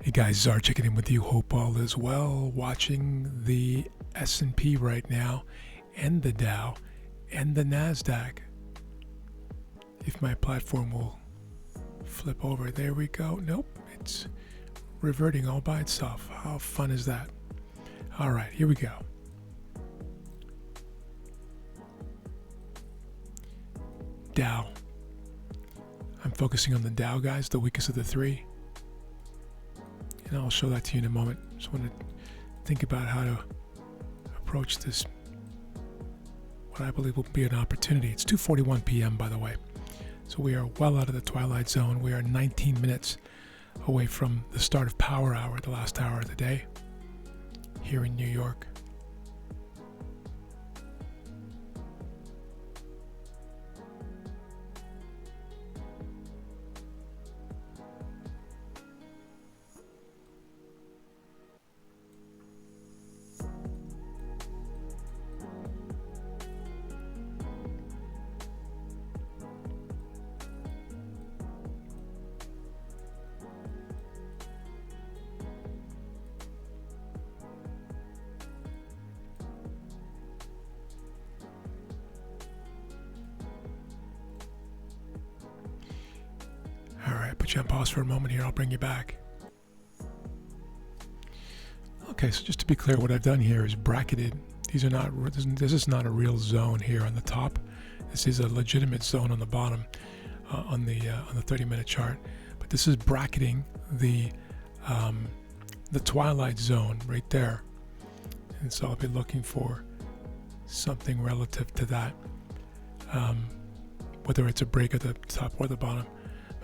Hey guys, Czar checking in with you. Hope all is well. Watching the S&P right now, and the Dow, and the Nasdaq. If my platform will flip over, there we go. Nope, it's reverting all by itself. How fun is that? All right, here we go. Dow. I'm focusing on the Dow, guys, the weakest of the three. And I'll show that to you in a moment. Just want to think about how to approach this, what I believe will be an opportunity. It's 2:41 p.m., by the way. So we are well out of the twilight zone. We are 19 minutes away from the start of Power Hour, the last hour of the day, here in New York. Put you on pause for a moment here. I'll bring you back. Okay, so just to be clear, what I've done here is bracketed. These are not. This is not a real zone here on the top. This is a legitimate zone on the bottom, on the 30-minute chart. But this is bracketing the twilight zone right there, and so I'll be looking for something relative to that, whether it's a break at the top or the bottom.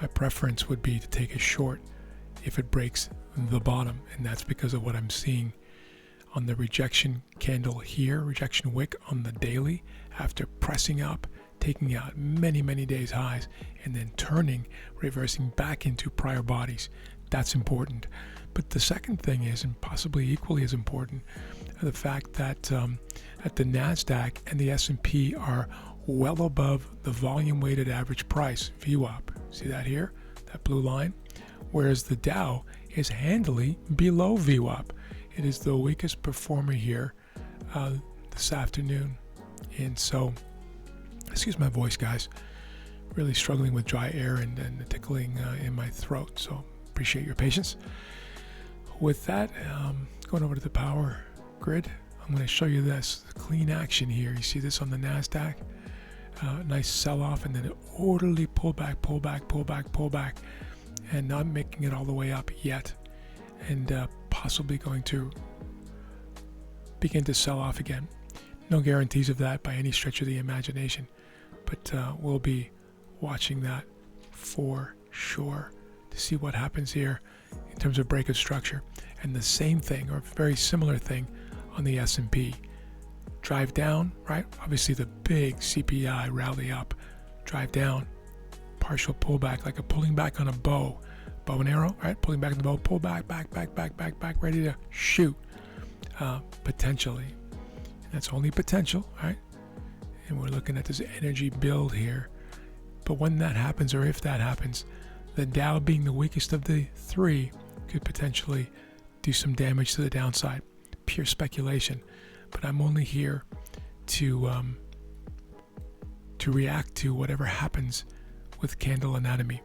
My preference would be to take a short if it breaks the bottom, and that's because of what I'm seeing on the rejection candle here, rejection wick on the daily, after pressing up, taking out many days highs, and then turning, reversing back into prior bodies. That's important. But the second thing is, and possibly equally as important, the fact that that the Nasdaq and the S&P are well above the volume weighted average price, VWAP. See that here, that blue line? Whereas the Dow is handily below VWAP. It is the weakest performer here this afternoon. And so, excuse my voice, guys, really struggling with dry air and tickling in my throat. So appreciate your patience. With that, going over to the power grid, I'm going to show you this, the clean action here. You see this on the Nasdaq? Nice sell-off, and then an orderly pullback, and not making it all the way up yet, and possibly going to begin to sell off again. No guarantees of that by any stretch of the imagination, but we'll be watching that for sure to see what happens here in terms of break of structure. And the same thing, or very similar thing, on the S&P. Drive down, right? Obviously the big CPI rally up, drive down, partial pullback, like a pulling back on a bow and arrow, right? Pulling back on the bow, pull back, ready to shoot, potentially. And that's only potential, right? And we're looking at this energy build here. But when that happens, or if that happens, the Dow being the weakest of the three could potentially do some damage to the downside. Pure speculation. But I'm only here to react to whatever happens with candle anatomy,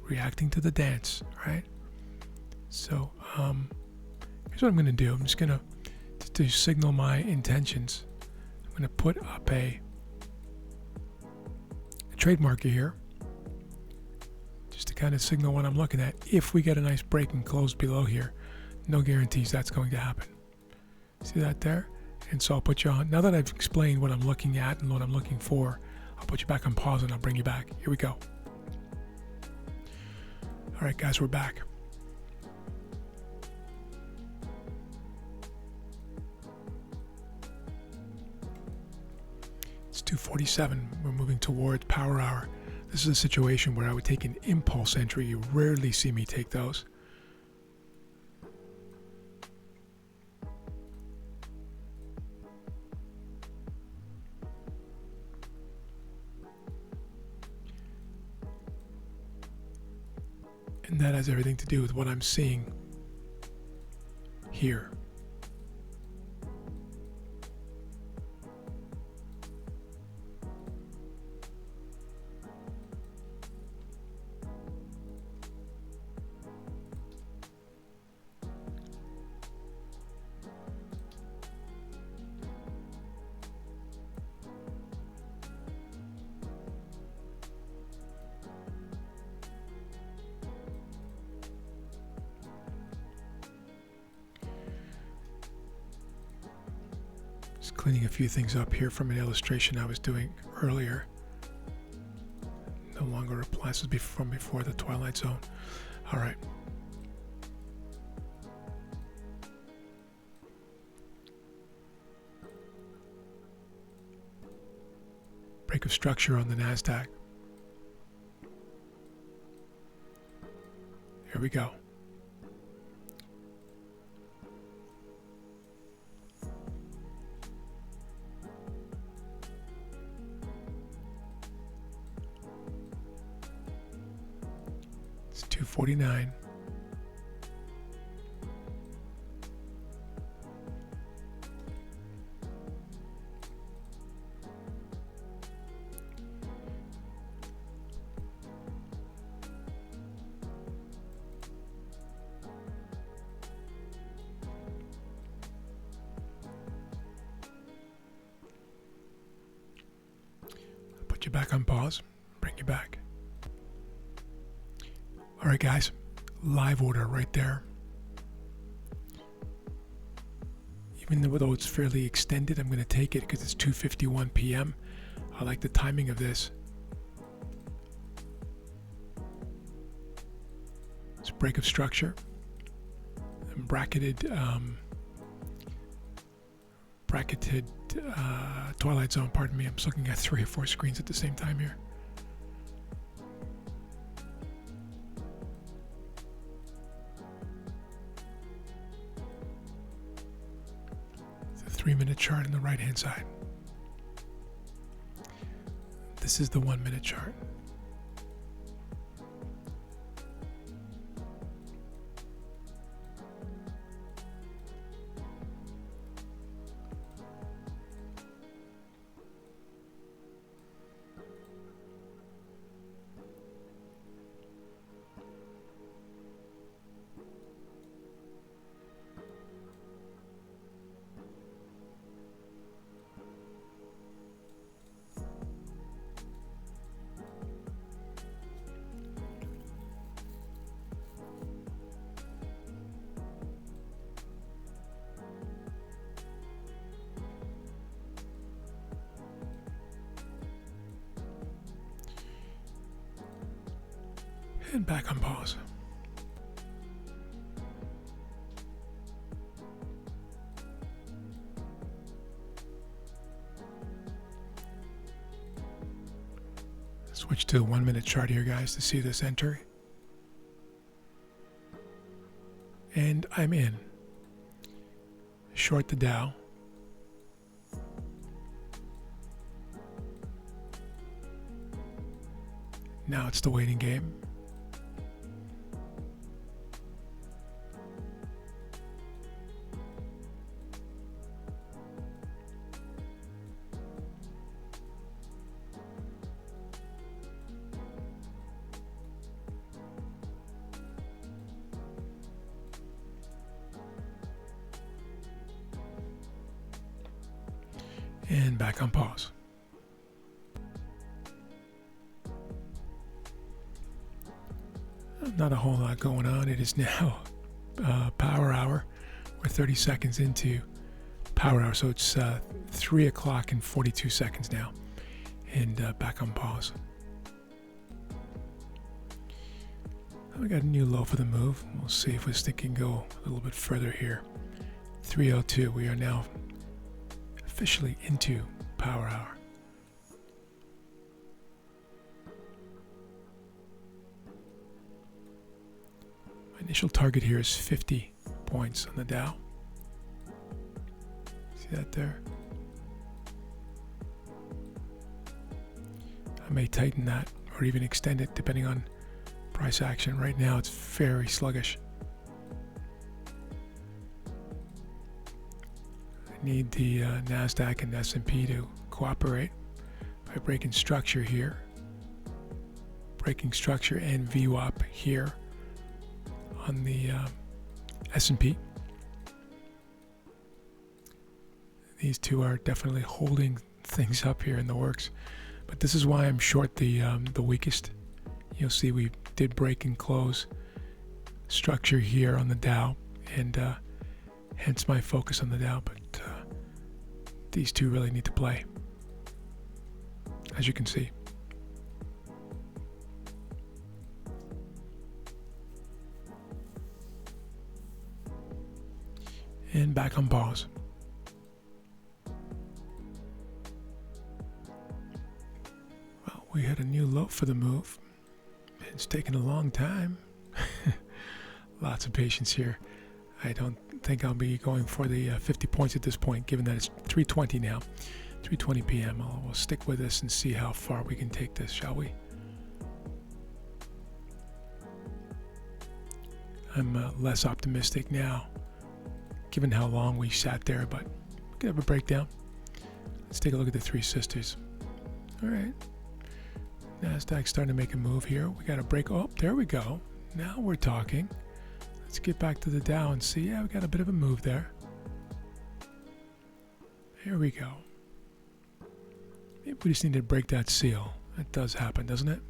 reacting to the dance, right? So here's what I'm going to do. I'm just going to signal my intentions. I'm going to put up a trade marker here, just to kind of signal what I'm looking at. If we get a nice break and close below here, no guarantees that's going to happen. See that there? And so I'll put you on. Now that I've explained what I'm looking at and what I'm looking for, I'll put you back on pause and I'll bring you back. Here we go. All right, guys, we're back. It's 2:47. We're moving towards Power Hour. This is a situation where I would take an impulse entry. You rarely see me take those. And that has everything to do with what I'm seeing here. Just cleaning a few things up here from an illustration I was doing earlier. No longer applies. This was from before the Twilight Zone. All right. Break of structure on the NASDAQ. Here we go. It's 249. Put you back on pause, bring you back. All right, guys, live order right there. Even though it's fairly extended, I'm going to take it because it's 2:51 p.m. I like the timing of this. It's a break of structure. And bracketed Twilight Zone, pardon me. I'm just looking at 3 or 4 screens at the same time here. The 3-minute chart on the right hand side. This is the 1-minute chart. And back on pause. Switch to the 1-minute chart here, guys, to see this entry. And I'm in. Short the Dow. Now it's the waiting game. And back on pause. Not a whole lot going on. It is now power hour. We're 30 seconds into power hour, so it's 3 o'clock and 42 seconds now. And back on pause. We got a new low for the move. We'll see if this thing can go a little bit further here. 302. We are now officially into power hour. My initial target here is 50 points on the Dow. See that there? I may tighten that or even extend it depending on price action. Right now it's very sluggish. Need the NASDAQ and S&P to cooperate by breaking structure here. Breaking structure and VWAP here on the S&P. These two are definitely holding things up here in the works, but this is why I'm short the weakest. You'll see we did break and close structure here on the Dow, and hence my focus on the Dow. But these two really need to play, as you can see. And back on pause. Well, we had a new low for the move. It's taken a long time. Lots of patience here. I don't think I'll be going for the 50 points at this point, given that it's 3:20 now, 3:20 p.m. We'll stick with this and see how far we can take this, shall we? I'm less optimistic now, given how long we sat there, but we could have a breakdown. Let's take a look at the Three Sisters. All right. NASDAQ's starting to make a move here. We got a break. Oh, there we go. Now we're talking. Let's get back to the Dow and see. Yeah, we got a bit of a move there. Here we go. Maybe we just need to break that seal. That does happen, doesn't it?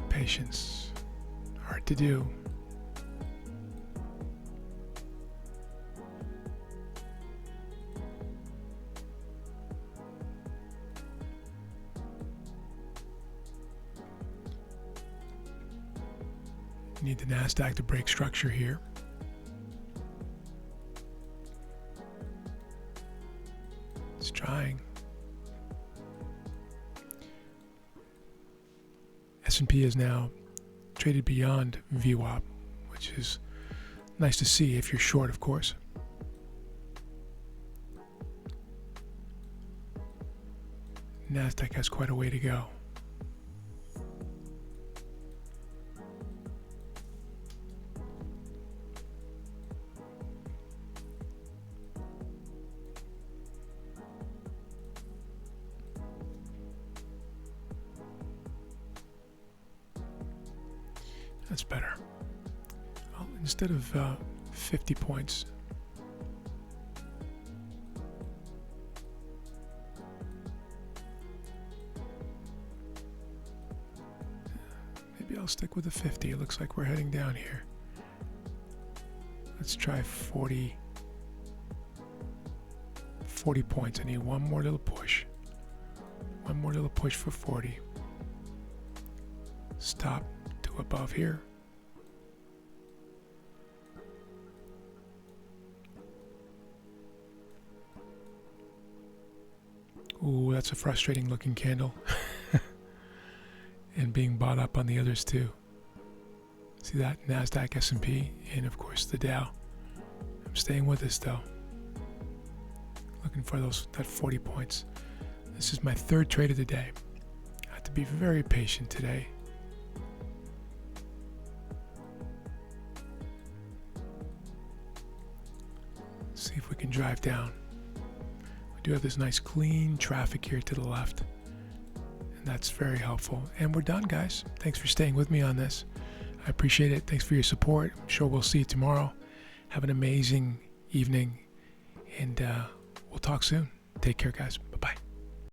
Patience. Hard to do. Need the NASDAQ to break structure here. It's trying. S&P is now traded beyond VWAP, which is nice to see if you're short, of course. NASDAQ has quite a way to go. That's better. Well, instead of 50 points, maybe I'll stick with the 50. It looks like we're heading down here. Let's try 40 points. I need one more little push. One more little push for 40. Stop to above here. Ooh, that's a frustrating looking candle. And being bought up on the others too. See that? NASDAQ, S&P, and of course the Dow. I'm staying with this though. Looking for that 40 points. This is my third trade of the day. I have to be very patient today. See if we can drive down. We do have this nice clean traffic here to the left, and that's very helpful. And we're done, guys. Thanks for staying with me on this. I appreciate it. Thanks for your support. I'm sure we'll see you tomorrow. Have an amazing evening, and we'll talk soon. Take care, guys.